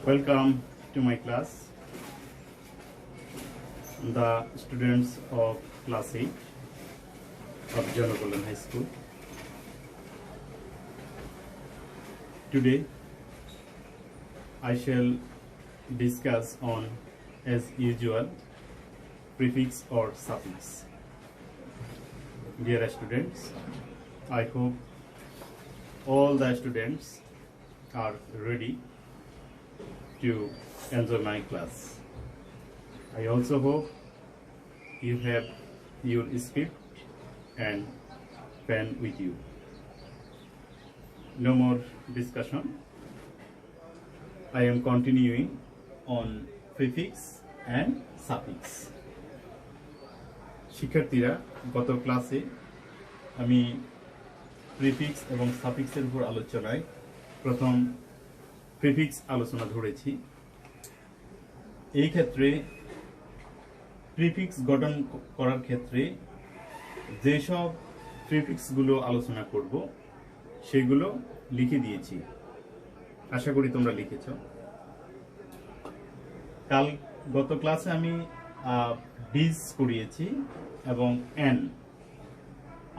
Welcome to my class, the students of class 8 of John O'Gorman High School. Today, I shall discuss on, as usual, prefix or suffix. Dear students, I hope all the students are ready to enjoy my class. I also hope you have your script and pen with you. No more discussion. I am continuing on prefix and suffix. শিক্ষার্থীরা, গত ক্লাসে আমি prefix এবং সাফিক্সের উপর আলোচনায় প্রথম prefix আলোচনা ধরেছি। এই ক্ষেত্রে প্রিফিক্স গঠন করার ক্ষেত্রে যেসব প্রিফিক্সগুলো আলোচনা করব সেগুলো লিখে দিয়েছি। আশা করি তোমরা লিখেছ। গত ক্লাসে আমি ডিজ করিয়েছি এবং এন।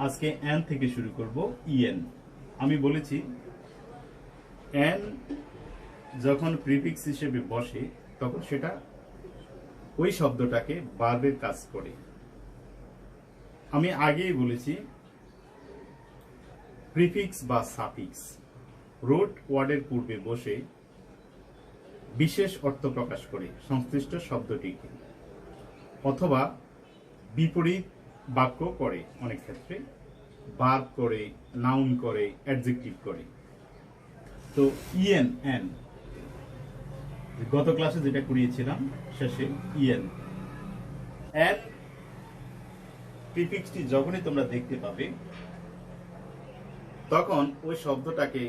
আজকে এন থেকে শুরু করব ইএন। আমি বলেছি এন যখন প্রিফিক্স হিসেবে বসে তখন সেটা ওই শব্দটাকে ভার্বের কাজ করে। আমি আগেই বলেছি প্রিফিক্স বা সাফিক্স রুট ওয়ার্ডের পূর্বে বসে বিশেষ অর্থ প্রকাশ করে সংশ্লিষ্ট শব্দটিকে, অথবা বিপরীত বাক্য করে, অনেক ক্ষেত্রে ভার্ব করে, নাউন করে, অ্যাডজেক্টিভ করে। তো ইএন এন গত ক্লাসে যেটা করিয়েছিলাম শেষে ইএন এন প্রিফিক্সটি যখনই তোমরা দেখতে পাবে তখন ওই শব্দটাকে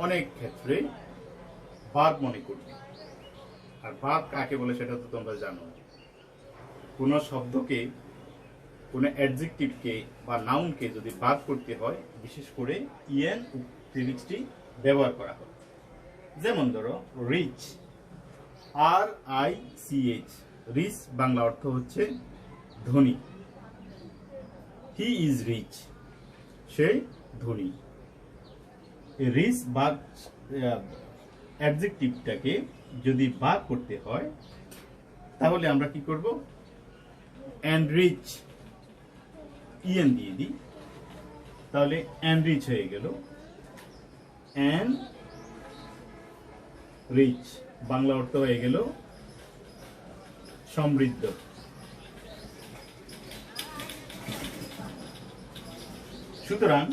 অনেক ক্ষেত্রে ভার্ব মনে করবে। আর ভার্ব কাকে বলে সেটা তো তোমরা জানো। কোন শব্দকে, কোন অ্যাডজেক্টিভকে বা নাউনকে যদি ভার্ব করতে হয় বিশেষ করে ইএন প্রিফিক্সটি ব্যবহার করা হয়। যেমন ধরো রিচ, RICH, রিচ বাংলা অর্থ হচ্ছে ধনী। হি ইজ রিচ, সে ধনী। রিচ বা অ্যাডজেক্টিভটাকে যদি ভার্ব করতে হয় তাহলে আমরা কি করব? এনরিচ ইএন দিয়ে দিই, তাহলে এনরিচ হয়ে গেল। এন রিচ বাংলা অর্থ হয়ে গেল সমৃদ্ধ। সুতরাং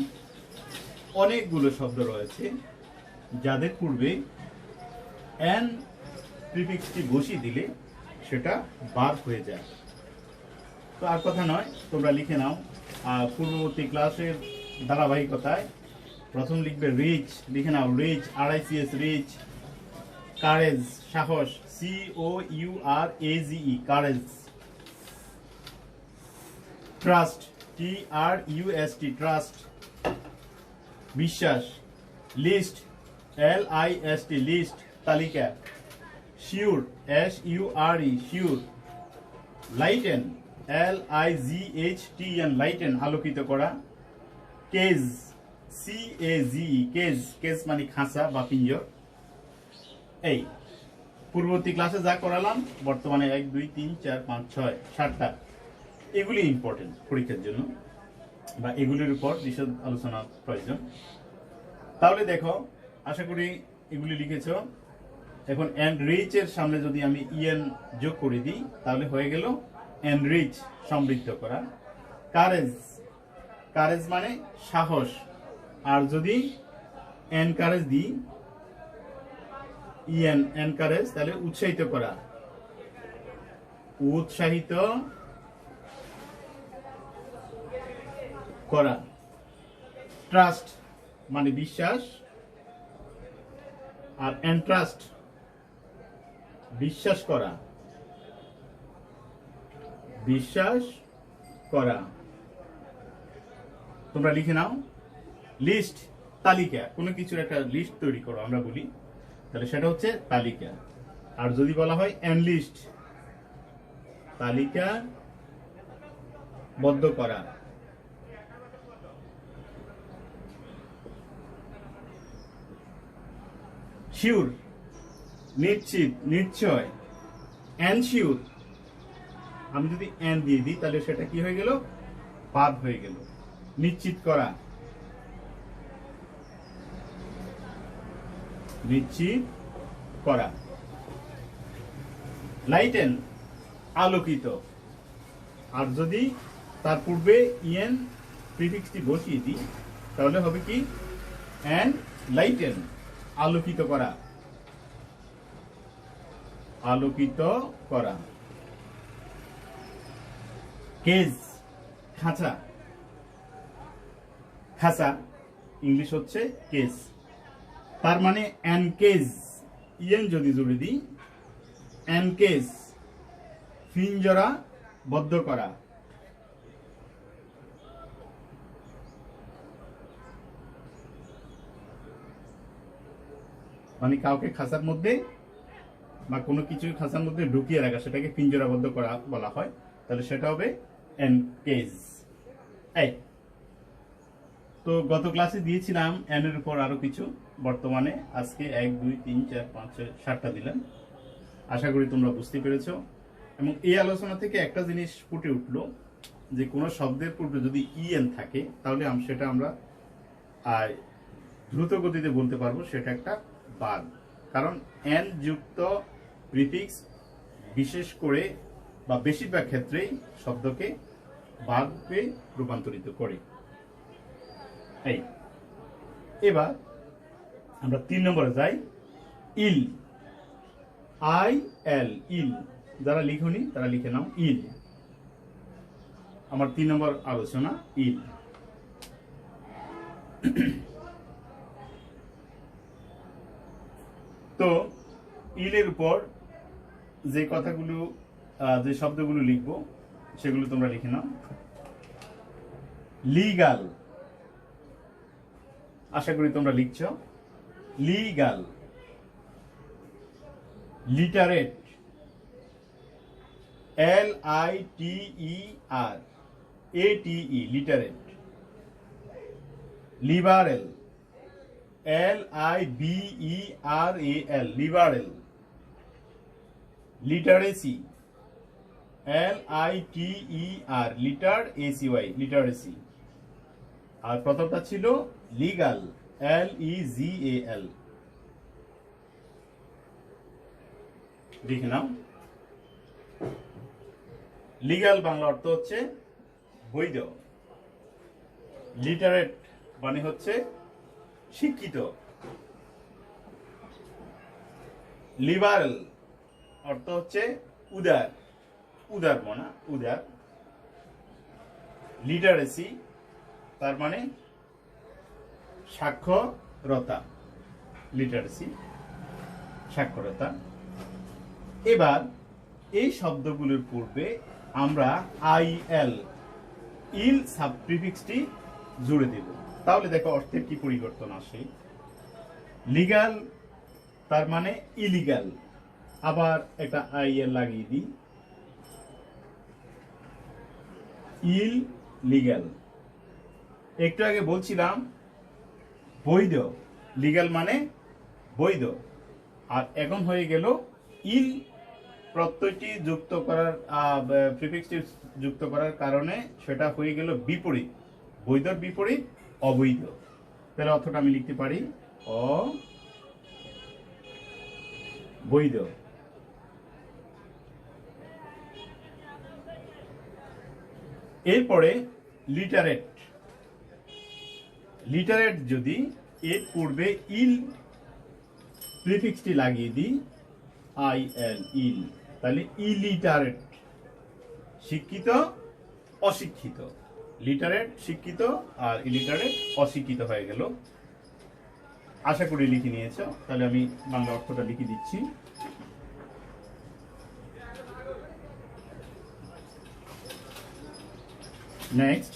অনেকগুলো শব্দ রয়েছে যাদের পূর্বে এন প্রিফিক্সটি বসিয়ে দিলে সেটা ভার্ব হয়ে যায়। তো আর কথা নয়, তোমরা লিখে নাও। পূর্ববর্তী ক্লাসের ধারাবাহিকতায় প্রথম লিখবে রিচ, লিখে নাও রিচ, RICH রিচ। কারেজ সাহস, COURAGE courage. Trust, TRUST trust বিশ্বাস। লিস্ট, LIST লিস্ট তালিকা। Sure, SURE sure. Lighten, LIGHTN lighten আলোকিত করা। কেজ, CAZE কেজ, কেজ মানে খাঁচা বা পিঞ্জর। এই পূর্ববর্তী ক্লাসে যা করালাম বর্তমানে 1 2 3 4 5 6 7টা এগুলি ইম্পর্টেন্ট পরীক্ষার জন্য, বা এগুলির উপর বিশদ আলোচনা প্রয়োজন। তাহলে দেখো, আশা করি এগুলি লিখেছ। এখন এনরিচ এর সামনে যদি আমি ইএন যোগ করে দিই তাহলে হয়ে গেল এনরিচ সমৃদ্ধ করা। কারেজ, কারেজ মানে সাহস, আর যদি এনকারেজ দিই ইএন এনকারেজ তাহলে উৎসাহিত করা, উৎসাহিত করা। ট্রাস্ট মানে বিশ্বাস, আর এন্ট্রাস্ট বিশ্বাস করা, বিশ্বাস করা। তোমরা লিখে নাও। লিস্ট তালিকা, কোনো কিছুর একটা লিস্ট তৈরি করো আমরা বলি, তাহলে সেটা হচ্ছে তালিকা। আর যদি বলা হয় এনলিস্ট, তালিকা বদ্ধ করা। শিওর, নিশ্চিত, নিশ্চয়। এনশিওর, আমি যদি এন দিয়ে দিই তাহলে সেটা কি হয়ে গেল, বাদ হয়ে গেল। নিশ্চিত করা, নিশ্চিত করা। লাইটেন, আলোকিত। আর যদি তার পূর্বে ইএন প্রিফিক্সটি বসিয়ে দিই তাহলে হবে কি, এন লাইটেন, আলোকিত করা, আলোকিত করা। কেজ, খাঁচা, খাঁচা ইংলিশ হচ্ছে কেজ। তার মানে এনকেজ, ইএন যদি জুড়ে দিই, এনকেজ, পিঞ্জরা বদ্ধ করা। মানে কাউকে খাঁচার মধ্যে বা কোনো কিছু খাঁচার মধ্যে ঢুকিয়ে রাখা, সেটাকে পিঞ্জরাবদ্ধ করা বলা হয়। তাহলে সেটা হবে এনকেজ। এই তো গত ক্লাসে দিয়েছিলাম এন এর উপর আরো কিছু, বর্তমানে আজকে 1 2 3 4 5 6 7টা দিলাম। আশা করি তোমরা বুঝতে পেরেছ। এবং এই আলোচনা থেকে একটা জিনিস ফুটে উঠলো, যে কোনো শব্দের পূর্বে যদি ইএন থাকে তাহলে সেটা আমরা দ্রুত গতিতে বলতে পারবো সেটা একটা বাদ। কারণ এন যুক্ত প্রিফিক্স বিশেষ করে বা বেশিরভাগ ক্ষেত্রেই শব্দকে বাদে রূপান্তরিত করে। এই এবার আমরা 3 নম্বরে যাই। ইল, আই এল, ইল। যারা লিখুনি তারা লিখে নাও, ইল। আমার 3 নম্বর আলোচনা, ইল। তো ইলের উপর যে কথাগুলো, যে শব্দগুলো লিখব সেগুলো তোমরা লিখে নাও। লিগাল, আশা করি তোমরা লিখছ। Legal. Literate, LITER literate. Liberal, LIBERAL liberal. Literacy, LITER literacy. আর প্রথমটা ছিল লিগাল, LEGAL। লিখে নাও। লিগাল বাংলা অর্থ হচ্ছে বৈধ। লিটারেট মানে হচ্ছে শিক্ষিত। লিবারেল অর্থ হচ্ছে উদার, উদার মনা, উদার। লিটারেসি তার মানে সাক্ষরতা, লিটারেসি সাক্ষরতা। এবার এই শব্দগুলোর পূর্বে আমরা IL, ইল সাবপ্রিফিক্সটি জুড়ে দেব। তাহলে দেখো অর্থের কি পরিবর্তন আসে। লিগাল তার মানে ইলিগাল, আবার একটা IL লাগিয়ে দিই, ইল লিগাল। একটু আগে বলছিলাম বৈধ, লিগাল মানে বৈধ। আর এখন হয়ে গেল ইল প্রত্যয়টি যুক্ত করার, প্রিফিক্সটি যুক্ত করার কারণে সেটা হয়ে গেল বিপরীত। বৈধর বিপরীত অবৈধ। তাহলে অর্থটা আমি লিখতে পারি অবৈধ। এরপরে লিটারেট। লিটারেট যদি এর পূর্বে ইল প্রিফিক্সটি লাগিয়ে দিই, IL, ইল, তাহলে ইলিটারেট, শিক্ষিত অশিক্ষিত। লিটারেট শিক্ষিত আর ইলিটারেট অশিক্ষিত হয়ে গেল। আশা করি লিখে নিয়েছ। তাহলে আমি বাংলা অর্থটা লিখে দিচ্ছি। নেক্সট,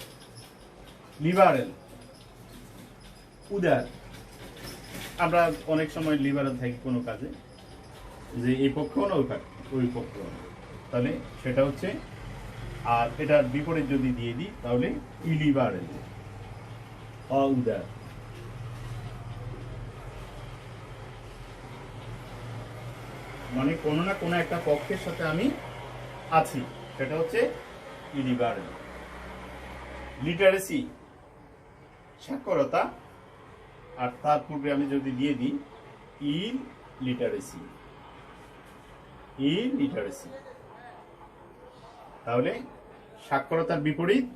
লিবারেল, উদার। আমরা অনেক সময় লিবারেল থাকি কোনো কাজে, যে এই পক্ষ না ওই পক্ষ, তাহলে সেটা হচ্ছে, আর এটার বিপরীত যদি দিয়ে দিই তাহলে ইলিবারেল, উদার। মানে কোনো না কোনো একটা পক্ষের সাথে আমি আছি, সেটা হচ্ছে ইলিবারেল। লিটারেসি সাক্ষরতা, আর তার পূর্বে আমি যদি দিয়ে দিই ইল লিটারেসি, তাহলে সাক্ষরতার বিপরীত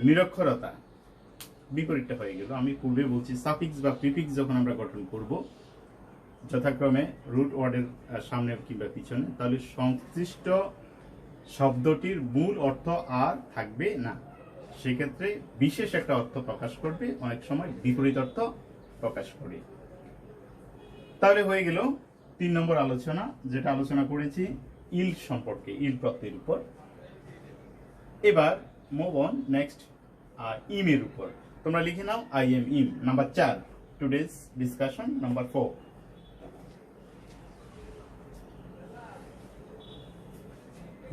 নিরক্ষরতা, বিপরীতটা হয়ে গেল। আমি পূর্বে বলছি সাফিক্স বা প্রিফিক্স যখন আমরা গঠন করব যথাক্রমে রুট ওয়ার্ডের সামনে কিংবা পিছনে, তাহলে সংশ্লিষ্ট শব্দটির মূল অর্থ আর থাকবে না, সেক্ষেত্রে বিশেষ একটা অর্থ প্রকাশ করবে, অনেক সময় বিপরীত অর্থ প্রকাশ করে। তাহলে হয়ে গেল 3 নম্বর আলোচনা, যেটা আলোচনা করেছি ইল সম্পর্কে, ইল প্রত্যয়ের উপর। এবার মুভ অন নেক্সট ইম এর উপর। তোমরা লিখে নাও আই এম ইম। Number 4, today's discussion number 4।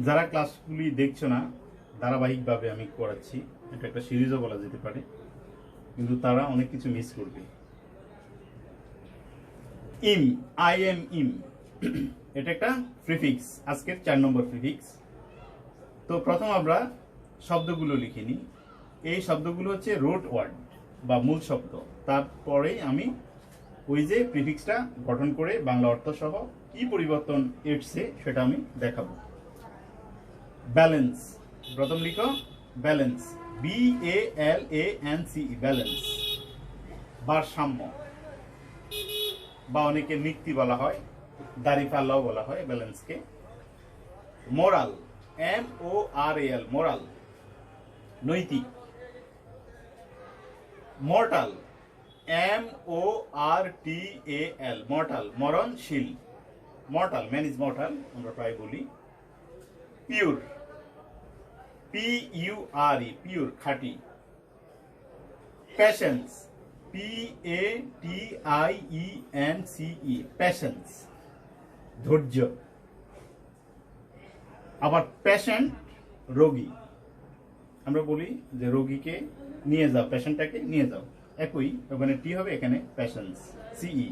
যারা ক্লাসগুলি দেখছো না, ধারাবাহিকভাবে আমি করাচ্ছি, এটা একটা সিরিজও বলা যেতে পারে, কিন্তু তারা অনেক কিছু মিস করবে। ইম, আই এম ইম, এটা একটা প্রিফিক্স, আজকের 4 নম্বর প্রিফিক্স। তো প্রথম আমরা শব্দগুলো লিখে নিই। এই শব্দগুলো হচ্ছে রুট ওয়ার্ড বা মূল শব্দ, তারপরেই আমি ওই যে প্রিফিক্সটা গঠন করে বাংলা অর্থ সহ কি পরিবর্তন এসছে সেটা আমি দেখাবো। ব্যালেন্স, প্রথম লিখো ব্যালেন্স, BALANCE, ব্যালেন্স। ভারসাম্য বা অনেকে নিক্তি বলা হয়, দাঁড়িপাল্লাও বলা হয় ব্যালেন্সকে। মোরাল, MORAL, মোরাল, নৈতিক। মর্টাল, MORTAL, মর্টাল, মরণশীল। মর্টাল, ম্যান ইজ মর্টাল আমরা প্রায় বলি। পিওর, PURE, পিওর, খাঁটি। প্যাশেন্স, PATIENCE, প্যাশেন্স, ধৈর্য। আবার পেশেন্ট, রোগী, আমরা বলি যে রোগীকে নিয়ে যাও, পেশেন্টটাকে নিয়ে যাও, একই, ওখানে টি হবে, এখানে patience, CE।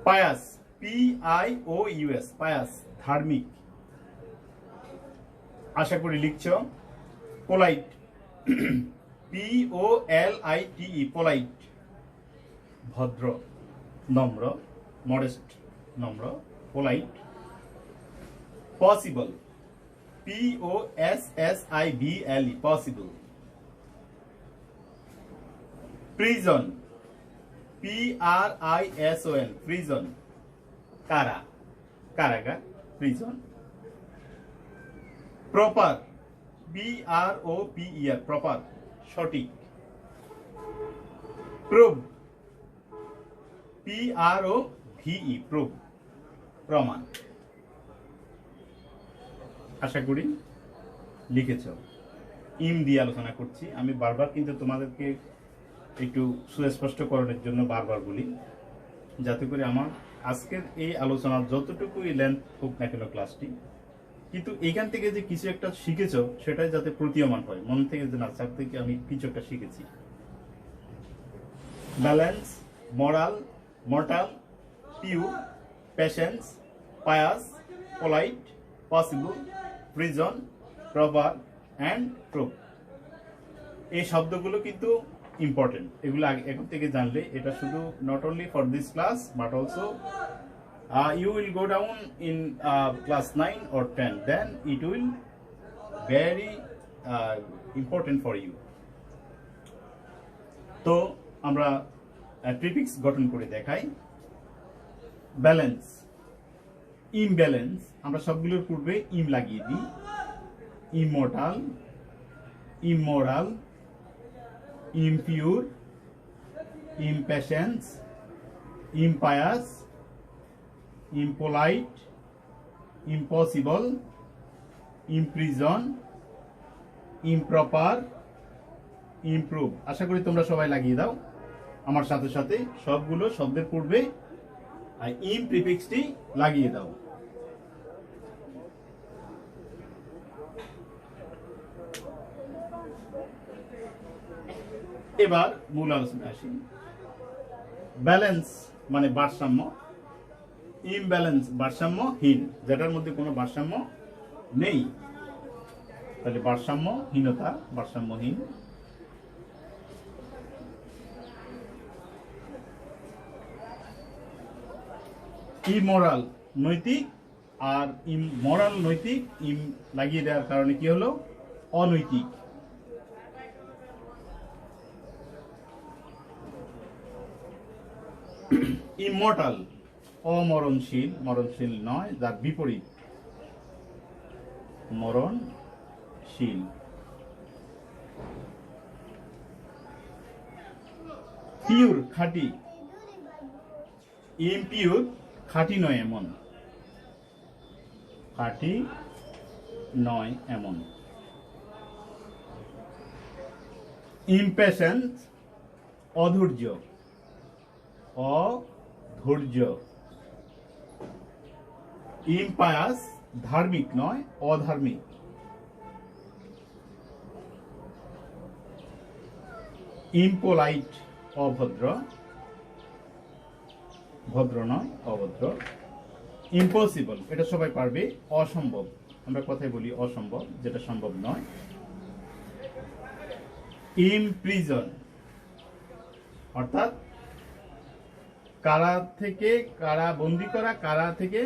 Pious, PIOUS, pious, ধার্মিক। আশা করি লিখছ। পোলাইট, POLITE, পোলাইট, ভদ্র, নম্র, মডেস্ট, নম্র, polite. Possible, POSSIBLE, possible. Prison, PRISON, prison, কারা, কারাগার, প্রিজন। প্রপার, PROPER, প্রপার, সঠিক। প্রুভ, PROVE, প্রুভ, প্রমাণ। আশা করি লিখেছ। ইম দিয়ে আলোচনা করছি আমি বারবার, কিন্তু তোমাদেরকে একটু সুস্পষ্টকরণের জন্য বারবার বলি, যাতে করে আমার আজকের এই আলোচনার যতটুকুই লেন্থ হোক না কেন ক্লাসটি, কিন্তু এইখান থেকে যে কিছু একটা শিখেছ সেটাই যাতে প্রতীয়মান হয় মন থেকে, যে না স্যার থেকে আমি কিছু একটা শিখেছি। Balance, moral, mortal, pure, patience, pious, polite, possible, prison, proper and proof. এই শব্দগুলো কিন্তু ইম্পর্টেন্ট, এগুলো এখন থেকে জানলে এটা শুধু not only for this class but also you will go down in class 9 or 10, then it will very important for you. তো আমরা প্রিফিক্স গঠন করে দেখাই। ব্যালেন্স, ইমব্যালেন্স, আমরা সবগুলোর পূর্বে ইম লাগিয়ে দিই। Immortal, immoral, impure, impatience, impious, impolite, impossible, imprison, improper, improve। আশা করি তোমরা সবাই লাগিয়ে দাও আমার সাথে সাথে। সবগুলো শব্দের পূর্বে আর ইম প্রিফিক্সটি লাগিয়ে দাও। এবার মূল আলোচনায় আসি। ব্যালেন্স মানে ভারসাম্য, ইমব্যালেন্স ভারসাম্যহীন, যেটার মধ্যে কোনো ভারসাম্য নেই, তাহলে ভারসাম্যহীনতা, ভারসাম্যহীন। ইমোরাল নৈতিক, আর ইমোরাল নৈতিক, ইম লাগিয়ে দেওয়ার কারণে কি হলো? অনৈতিক। ইমর্টাল অমরণশীল, মরণশীল নয়, যার বিপরীত মরণশীল। পিওর খাঁটি, ইমপিওর খাঁটি নয় এমন, খাঁটি নয় এমন। ইমপেশেন্স অধৈর্য, অধৈর্য। ইমপায়াস ধার্মিক নয়, অধার্মিক। ইমপোলাইট অভদ্র, ভদ্র নয়, অভদ্র। ইম্পসিবল এটা সবাই পারবে, অসম্ভব, আমরা কথাই বলি অসম্ভব, যেটা সম্ভব নয়। ইমপ্রিজন অর্থাৎ কারা থেকে, কারা বন্দি করা, কারা থেকে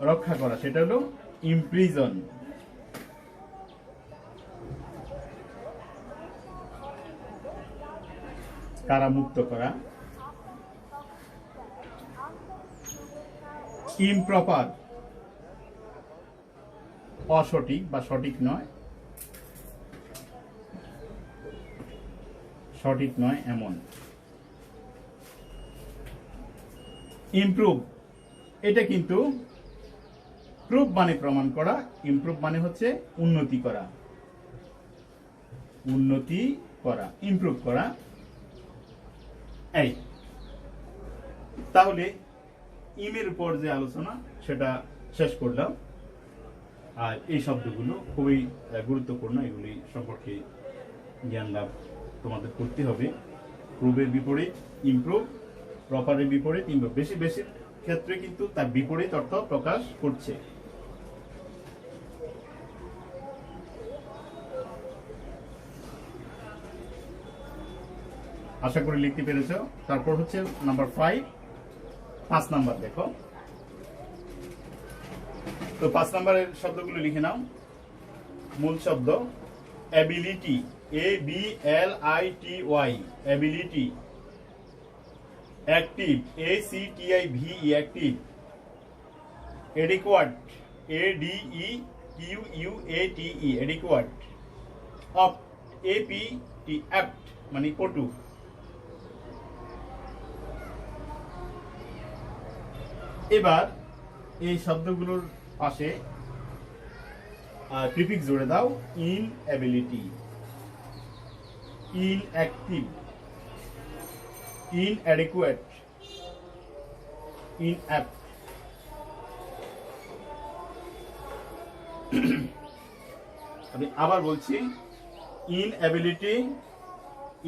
রক্ষা করা, সেটা হলো ইমপ্রিজন। কারামুক্ত করা। ইমপ্রপার অসঠিক বা সঠিক নয়, সঠিক নয় এমন। ইমপ্রুভ এটা কিন্তু প্রুভ মানে প্রমাণ করা, ইমপ্রুভ মানে হচ্ছে উন্নতি করা, উন্নতি করা, ইমপ্রুভ করা। এই তাহলে ইমের উপর যে আলোচনা সেটা শেষ করলাম। আর এই শব্দগুলো খুবই গুরুত্বপূর্ণ, এগুলি সম্পর্কে জ্ঞান লাভ তোমাদের করতে হবে। প্রুভের বিপরীত ইমপ্রুভ, প্রপারের বিপরীত ইমপ্রুভ। বেশি বেশি ক্ষেত্রে কিন্তু তার বিপরীত অর্থ প্রকাশ করছে। আশা করি লিখতে পেরেছ। তারপর হচ্ছে নাম্বার 5, 5 নাম্বার দেখো। তো 5 নাম্বারের শব্দগুলো লিখে নাও। মূল শব্দ ability, ABLITY, ability. Active, ACTIVE, active. Adequate, ADEQUATE, adequate. Apt, APT, apt মানে পটু। এবার এই শব্দগুলোর পাশে প্রিফিক্স জুড়ে দাও। Inability, inactive, inadequate, inapt. আমি আবার বলছি, ইনএবিলিটি,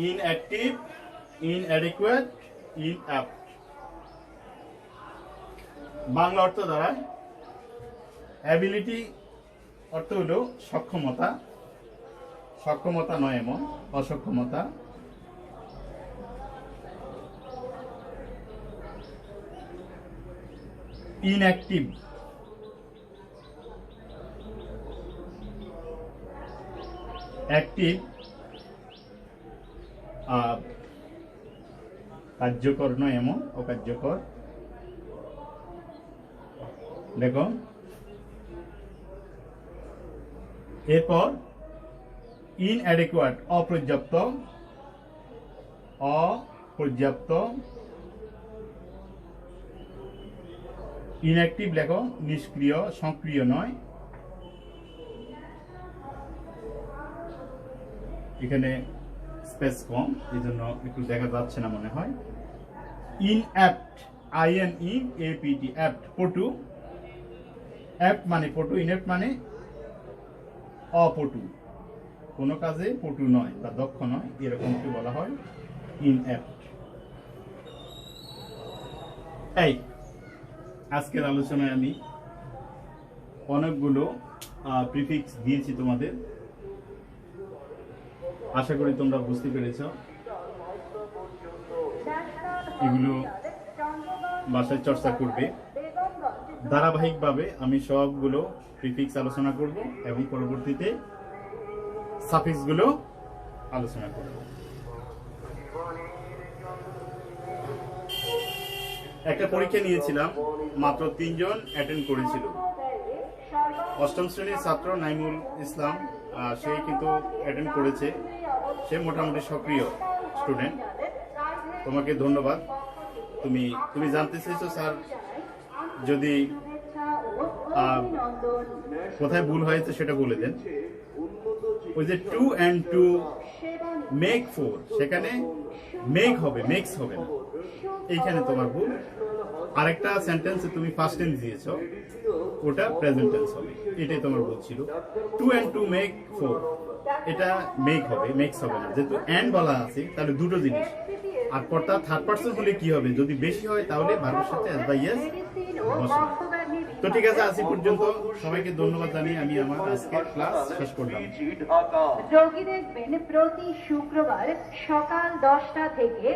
ইনঅ্যাক্টিভ, ইনঅ্যাডিকুয়েট, ইনঅ্যাপ্ট। বাংলা অর্থ দাঁড়ায় অ্যাবিলিটি অর্থ হলো সক্ষমতা, সক্ষমতা নয় এমন, অসক্ষমতা। ইনঅ্যাক্টিভ, অ্যাক্টিভ কার্যকর নয় এমন, অকার্যকর। দেখো এরপর ইনঅ্যাডিকুয়েট অপর্যাপ্ত, অপর্যাপ্ত। ইনঅ্যাক্টিভ লেখো নিষ্ক্রিয়, সক্রিয় নয়। এখানে স্পেস কম, এই জন্য একটু দেখা যাচ্ছে না মনে হয়। ইনঅ্যাপ্ট, INEAPT, অ্যাপ্ট পটু। অ্যাপ্ট মানে পটু, ইনঅ্যাপ্ট মানে অপটু, কোনো কাজে পটু নয় বা দক্ষ নয়, এরকমকে বলা হয় ইনঅ্যাপ্ট। এই আজকের আলোচনায় আমি অনেকগুলো প্রিফিক্স দিয়েছি তোমাদের, আশা করি তোমরা বুঝতে পেরেছ। এগুলো বাসায় চর্চা করবে। ধারাবাহিকভাবে আমি সবগুলো প্রিফিক্স আলোচনা করব এবং পরবর্তীতে সাফিক্সগুলো আলোচনা করব। একটা পরীক্ষা নিয়েছিলাম, মাত্র 3 জন অ্যাটেন্ড করেছিল। 8ম শ্রেণীর ছাত্র নাইমুল ইসলাম, সে কিন্তু অ্যাটেন্ড করেছে, সে মোটামুটি সক্রিয় স্টুডেন্ট। তোমাকে ধন্যবাদ। তুমি জানতে চেয়েছো স্যার যদি কোথায় ভুল হয়েছে সেটা বলে দেন। ওই যে 2 and 2 make 4, সেখানে মেক হবে, মেক্স হবে না, এইখানে তোমার ভুল। আরেকটা সেন্টেন্সে তুমি ফার্স্ট টেন্স দিয়েছো, ওটা প্রেজেন্ট টেন্স হবে, এটাই তোমার ভুল ছিল। 2 and 2 make 4, এটা মেক হবে, মেক্স হবে না, যেহেতু এন্ড বলা আছে তাহলে দুটো জিনিস। আর কর্তা থার্ড পারসন হলে কি হবে, যদি বেশি হয় তাহলে ভার্বের সাথে এস বা ইয়েস বসে। তো ঠিক আছে, আজ এই পর্যন্ত। সবাইকে ধন্যবাদ জানিয়ে আমি আমার আজকের ক্লাস শেষ করলাম। রোগী দেখবেন প্রতি শুক্রবার সকাল 10টা থেকে